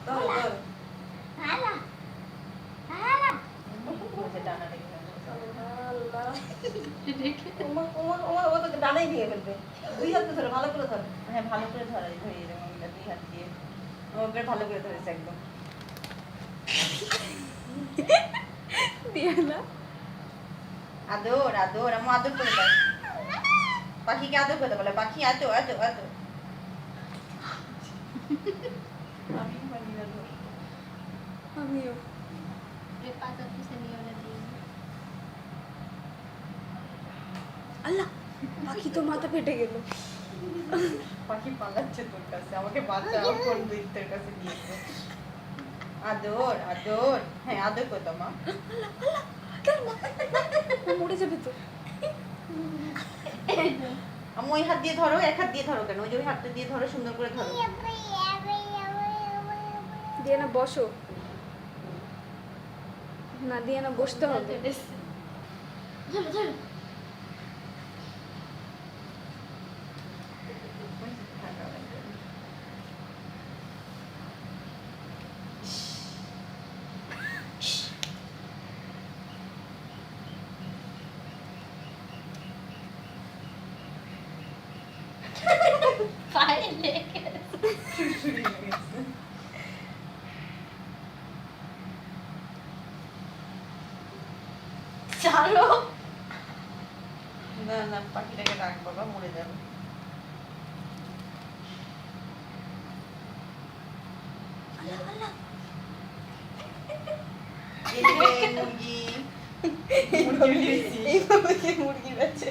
ধরো ধরো হালা হালা বসে টানা রেখে গেল। আল্লাহ ওমা ওমা ওমা ও তো ডানাই ভেঙে ফেলবে দুই হাতে ধরো ভালো করে ধরো হ্যাঁ ভালো করে ধরাই ধরি এরকম দুই হাত দিয়ে ওকে ভালো করে ধরেছে একদম। দিয়ানা আদর আদর আমি আদর করে দাও পাখিকে আদর করে দাও বলে পাখি আদর আদর আদর আমি পারি না ধর আমিও ये पाता से नहीं होना चाहिए আল্লাহ পাখি তো মাথা ফেটে গেল পাখি পালাচ্ছে তোর কাছে আমাকে বাঁচাও কোন দৈত্যের কাছে দিয়েছে আদর আদর হ্যাঁ আদর করে দাও মা মরে যাবে তো আমি ওই হাত দিয়ে ধরো এক হাত দিয়ে ধরো কেন ওই যে ওই হাতটা দিয়ে ধরো সুন্দর করে ধরো দিয়ানা বসো না দিয়ানা বসতে হবে चलो चलो फाइल लेके चलो না না পাখিটাকে রাখ বাবা মরে যাবে এই যে মুরগি মুরগি মুরগি বেচে